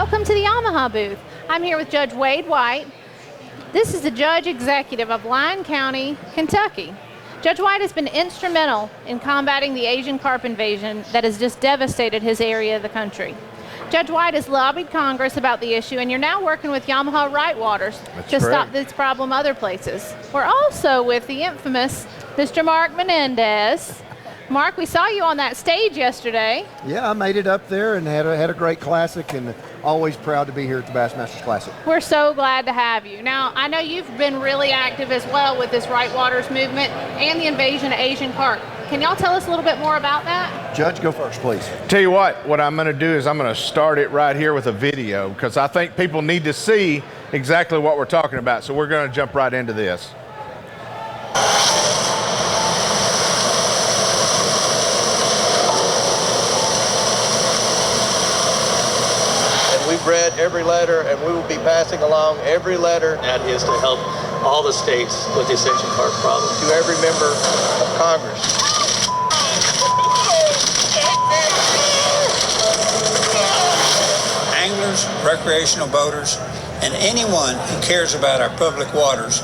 Welcome to the Yamaha booth. I'm here with Judge Wade White. This is the Judge Executive of Lyon County, Kentucky. Judge White has been instrumental in combating the Asian carp invasion that has just devastated his area of the country. Judge White has lobbied Congress about the issue, and you're now working with Yamaha Right Waters to stop this problem other places. We're also with the infamous Mr. Mark Menendez. Mark, we saw you on that stage yesterday. Yeah, I made it up there and had a great classic, and always proud to be here at the Bassmaster Classic. We're so glad to have you. Now, I know you've been really active as well with this Right Waters movement and the invasion of Asian carp. Can y'all tell us a little bit more about that? Judge, go first, please. Tell you what I'm going to do is I'm going to start it right here with a video, because I think people need to see exactly what we're talking about. So we're going to jump right into this. We've read every letter, and we will be passing along every letter. That is to help all the states with this Asian carp problem. To every member of Congress. Anglers, recreational boaters, and anyone who cares about our public waters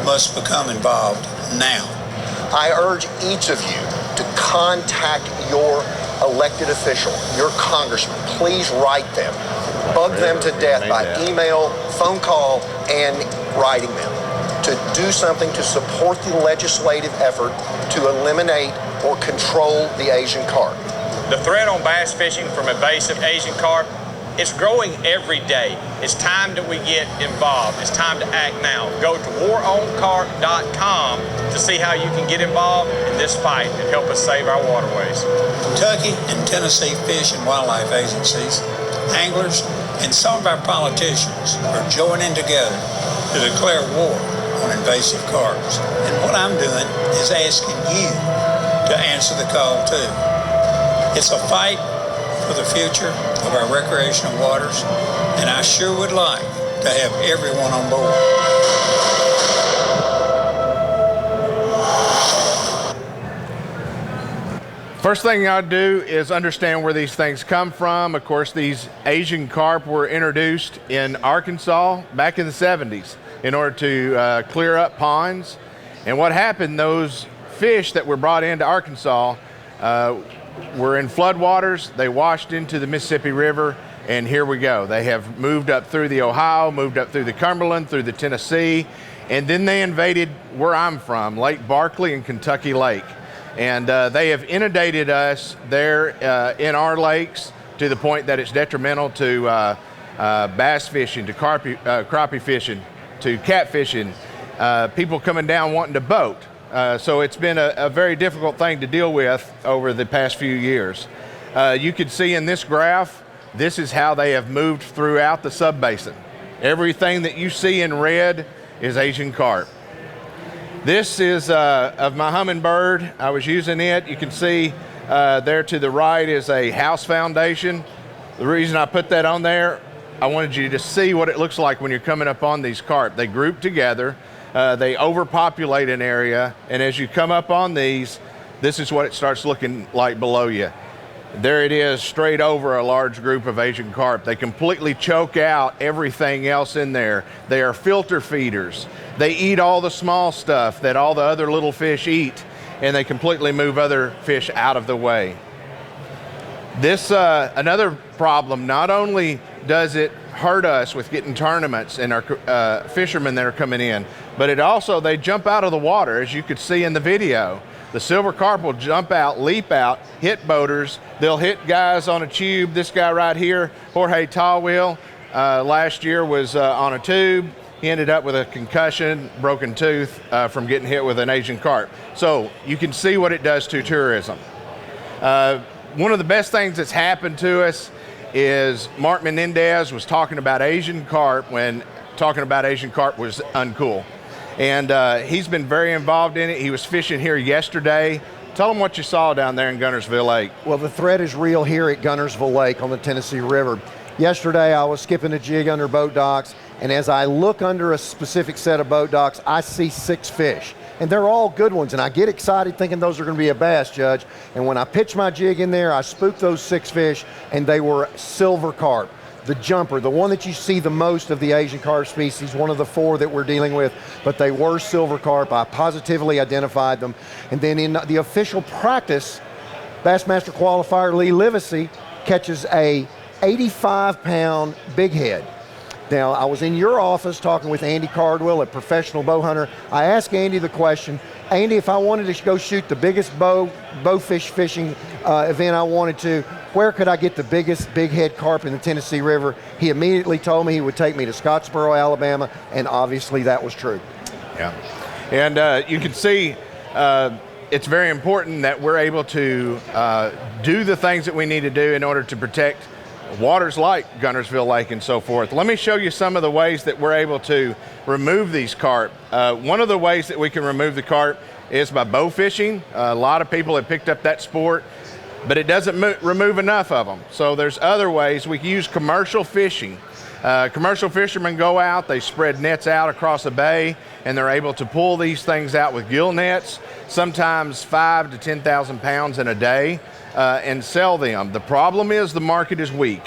must become involved now. I urge each of you to contact your elected official, your congressman. Please write them. Bug them to death by email, phone call, and writing them to do something to support the legislative effort to eliminate or control the Asian carp. The threat on bass fishing from invasive Asian carp, it's growing every day. It's time that we get involved. It's time to act now. Go to waroncarp.com to see how you can get involved in this fight and help us save our waterways. Kentucky and Tennessee Fish and Wildlife Agencies, anglers, and some of our politicians are joining together to declare war on invasive carps. And what I'm doing is asking you to answer the call too. It's a fight for the future of our recreational waters, and I sure would like to have everyone on board. First thing I'd do is understand where these things come from. Of course, these Asian carp were introduced in Arkansas back in the 70s in order to clear up ponds. And what happened, those fish that were brought into Arkansas were in floodwaters. They washed into the Mississippi River, and here we go. They have moved up through the Ohio, moved up through the Cumberland, through the Tennessee, and then they invaded where I'm from, Lake Barkley and Kentucky Lake. And they have inundated us there in our lakes to the point that it's detrimental to bass fishing, to crappie fishing, to catfishing, people coming down wanting to boat. So it's been a very difficult thing to deal with over the past few years. You can see in this graph, this is how they have moved throughout the subbasin. Everything that you see in red is Asian carp. This is of my hummingbird. I was using it. You can see there to the right is a house foundation. The reason I put that on there, I wanted you to see what it looks like when you're coming up on these carp. They group together, they overpopulate an area, and as you come up on these, this is what it starts looking like below you. There it is, straight over a large group of Asian carp. They completely choke out everything else in there. They are filter feeders. They eat all the small stuff that all the other little fish eat, and they completely move other fish out of the way. This, another problem, not only does it hurt us with getting tournaments and our fishermen that are coming in, but it also, they jump out of the water, as you could see in the video. The silver carp will jump out, leap out, hit boaters. They'll hit guys on a tube. This guy right here, Jorge Tallwheel, last year was on a tube. He ended up with a concussion, broken tooth from getting hit with an Asian carp. So you can see what it does to tourism. One of the best things that's happened to us is Mark Menendez was talking about Asian carp when talking about Asian carp was uncool. And he's been very involved in it. He was fishing here yesterday. Tell them what you saw down there in Guntersville Lake. Well, the threat is real here at Guntersville Lake on the Tennessee River. Yesterday, I was skipping a jig under boat docks, and as I look under a specific set of boat docks, I see 6 fish. And they're all good ones, and I get excited thinking those are going to be a bass, Judge. And when I pitch my jig in there, I spook those 6 fish, and they were silver carp. the jumper, the one that you see the most of the Asian carp species, one of the 4 that we're dealing with, but they were silver carp. I positively identified them. And then in the official practice, Bassmaster qualifier Lee Livesey catches a 85-pound big head. Now, I was in your office talking with Andy Cardwell, a professional bow hunter. I asked Andy the question, Andy, if I wanted to go shoot the biggest bowfish fishing event I wanted to, where could I get the biggest big head carp in the Tennessee River? He immediately told me he would take me to Scottsboro, Alabama, and obviously that was true. Yeah, and you can see it's very important that we're able to do the things that we need to do in order to protect waters like Guntersville Lake and so forth. Let me show you some of the ways that we're able to remove these carp. One of the ways that we can remove the carp is by bow fishing. A lot of people have picked up that sport, but it doesn't remove enough of them. So there's other ways. We can use commercial fishing. Commercial fishermen go out, they spread nets out across a bay, and they're able to pull these things out with gill nets, sometimes 5,000 to 10,000 pounds in a day, and sell them. The problem is the market is weak.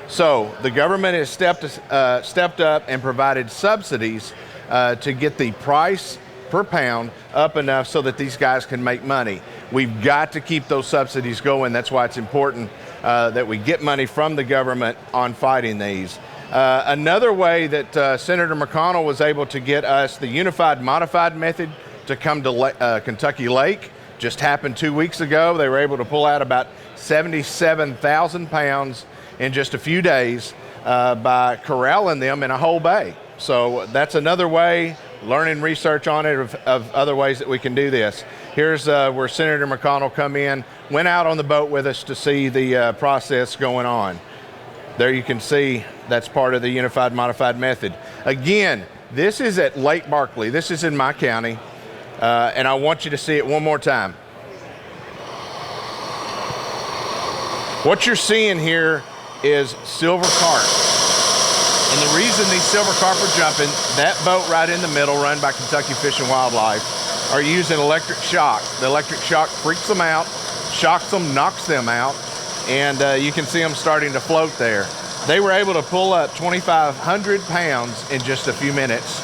So the government has stepped up and provided subsidies to get the price per pound up enough so that these guys can make money. We've got to keep those subsidies going. That's why it's important that we get money from the government on fighting these. Another way that Senator McConnell was able to get us the unified modified method to come to Kentucky Lake just happened 2 weeks ago. They were able to pull out about 77,000 pounds in just a few days by corralling them in a whole bay. So that's another way, learning research on it of other ways that we can do this. Here's where Senator McConnell come in, went out on the boat with us to see the process going on. There you can see that's part of the unified modified method. Again, this is at Lake Barkley. This is in my county, and I want you to see it one more time. What you're seeing here is silver carp. And the reason these silver carp are jumping, that boat right in the middle run by Kentucky Fish and Wildlife are using electric shock. The electric shock freaks them out, shocks them, knocks them out, and you can see them starting to float there. They were able to pull up 2,500 pounds in just a few minutes,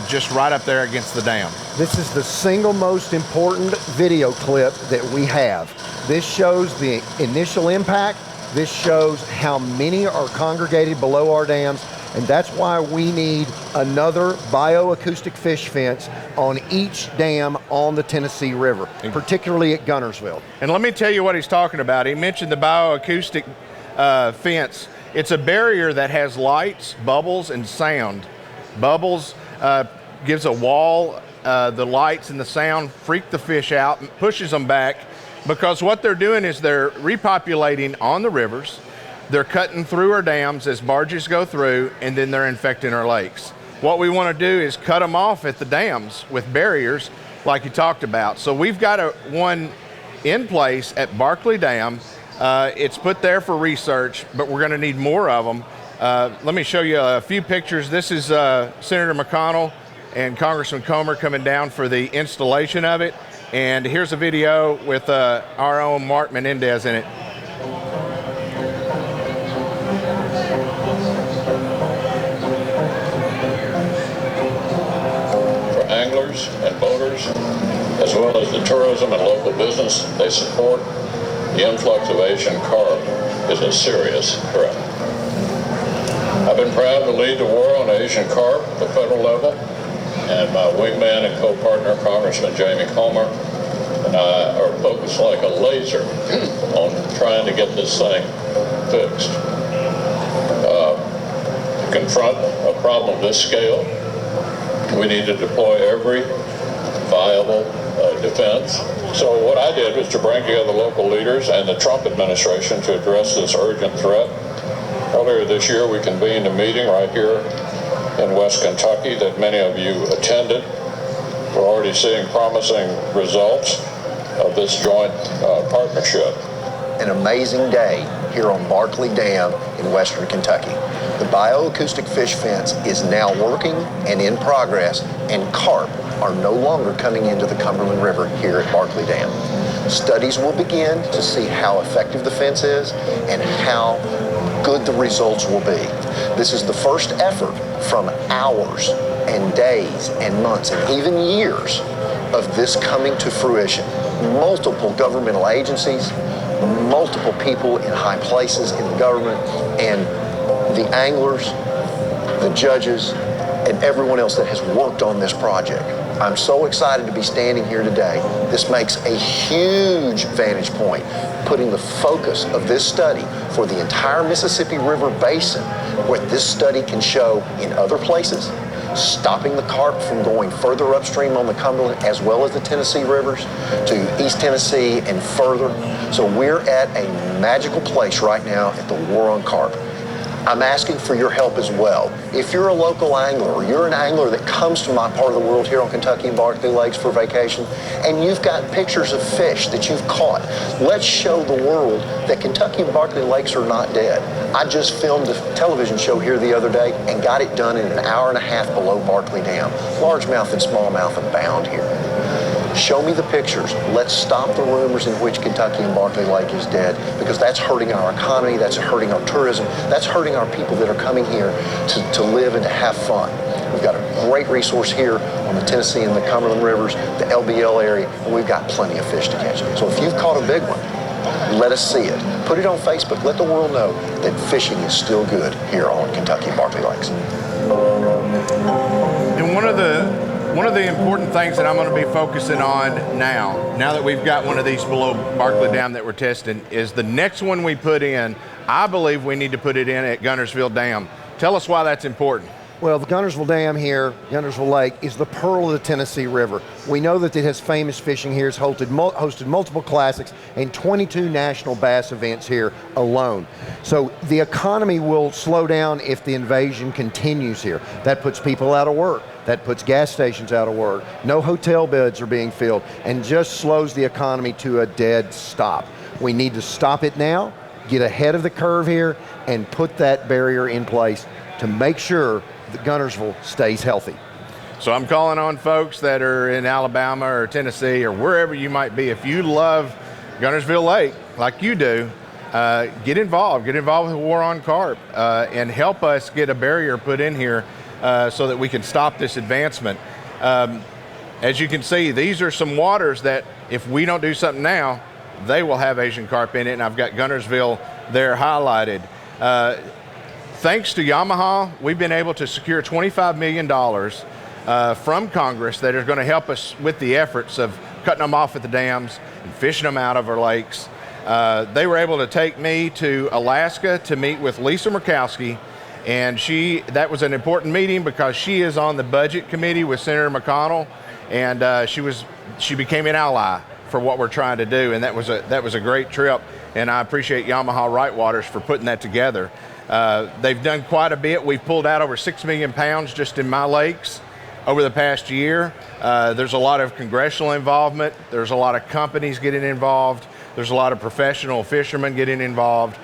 just right up there against the dam. This is the single most important video clip that we have. This shows the initial impact. This shows how many are congregated below our dams, and that's why we need another bioacoustic fish fence on each dam on the Tennessee River, particularly at Guntersville. And let me tell you what he's talking about. He mentioned the bioacoustic fence. It's a barrier that has lights, bubbles, and sound. Bubbles gives a wall. The lights and the sound freak the fish out and pushes them back, because what they're doing is they're repopulating on the rivers. They're cutting through our dams as barges go through, and then they're infecting our lakes. What we want to do is cut them off at the dams with barriers like you talked about. So we've got one in place at Barkley Dam. It's put there for research, but we're going to need more of them. Let me show you a few pictures. This is Senator McConnell and Congressman Comer coming down for the installation of it. And here's a video with our own Mark Menendez in it. For anglers and boaters, as well as the tourism and local business they support, the influx of Asian carp is a serious threat. I've been proud to lead the war on Asian carp at the federal level, and my wingman and co-partner, Congressman Jamie Comer, and I are focused like a laser on trying to get this thing fixed. To confront a problem of this scale, we need to deploy every viable defense. So what I did was to bring together local leaders and the Trump administration to address this urgent threat. Earlier this year, we convened a meeting right here in West Kentucky that many of you attended. We're already seeing promising results of this joint partnership. An amazing day here on Barkley Dam in Western Kentucky. The bioacoustic fish fence is now working and in progress, and carp are no longer coming into the Cumberland River here at Barkley Dam. Studies will begin to see how effective the fence is and how good the results will be. This is the first effort from hours and days and months and even years of this coming to fruition. Multiple governmental agencies, multiple people in high places in the government, and the anglers, the judges, and everyone else that has worked on this project. I'm so excited to be standing here today. This makes a huge vantage point, putting the focus of this study for the entire Mississippi River Basin, what this study can show in other places, stopping the carp from going further upstream on the Cumberland as well as the Tennessee rivers to East Tennessee and further. So we're at a magical place right now at the War on Carp. I'm asking for your help as well. If you're a local angler, or you're an angler that comes to my part of the world here on Kentucky and Barkley Lakes for vacation, and you've got pictures of fish that you've caught, let's show the world that Kentucky and Barkley Lakes are not dead. I just filmed a television show here the other day and got it done in an hour and a half below Barkley Dam. Largemouth and smallmouth abound here. Show me the pictures. Let's stop the rumors in which Kentucky and Barkley Lake is dead, because that's hurting our economy, that's hurting our tourism, that's hurting our people that are coming here to live and to have fun. We've got a great resource here on the Tennessee and the Cumberland rivers, the LBL area, and we've got plenty of fish to catch. So if you've caught a big one, let us see it. Put it on Facebook. Let the world know that fishing is still good here on Kentucky and Barkley Lakes. And one of the important things that I'm going to be focusing on now that we've got one of these below Barkley Dam that we're testing, is the next one we put in. I believe we need to put it in at Guntersville Dam. Tell us why that's important. Well, the Guntersville Dam here, Guntersville Lake, is the pearl of the Tennessee River. We know that it has famous fishing here. It's hosted multiple classics and 22 national bass events here alone. So the economy will slow down if the invasion continues here. That puts people out of work. That puts gas stations out of work. No hotel beds are being filled, and just slows the economy to a dead stop. We need to stop it now, get ahead of the curve here, and put that barrier in place to make sure that Guntersville stays healthy. So I'm calling on folks that are in Alabama or Tennessee or wherever you might be. If you love Guntersville Lake like you do, get involved. Get involved with the War on Carp and help us get a barrier put in here so that we can stop this advancement. As you can see, these are some waters that if we don't do something now, they will have Asian carp in it, and I've got Guntersville there highlighted. Thanks to Yamaha, we've been able to secure $25 million from Congress that is going to help us with the efforts of cutting them off at the dams and fishing them out of our lakes. They were able to take me to Alaska to meet with Lisa Murkowski, and that was an important meeting because she is on the budget committee with Senator McConnell, and she became an ally for what we're trying to do, and that was a great trip, and I appreciate Yamaha Rightwaters for putting that together. They've done quite a bit. We've pulled out over 6 million pounds just in my lakes over the past year. There's a lot of congressional involvement. There's a lot of companies getting involved. There's a lot of professional fishermen getting involved.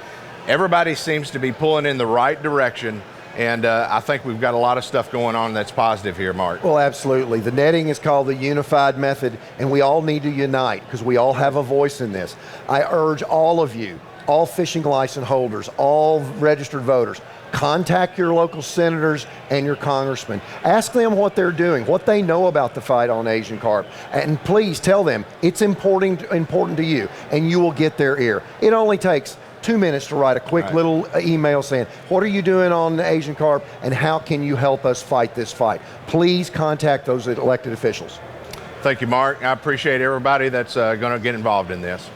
Everybody seems to be pulling in the right direction, and I think we've got a lot of stuff going on that's positive here, Mark. Well, absolutely. The netting is called the unified method, and we all need to unite because we all have a voice in this. I urge all of you, all fishing license holders, all registered voters, contact your local senators and your congressmen. Ask them what they're doing, what they know about the fight on Asian carp, and please tell them it's important to you, and you will get their ear. It only takes 2 minutes to write a quick little email saying, what are you doing on Asian carp, and how can you help us fight this fight? Please contact those elected officials. Thank you, Mark. I appreciate everybody that's going to get involved in this.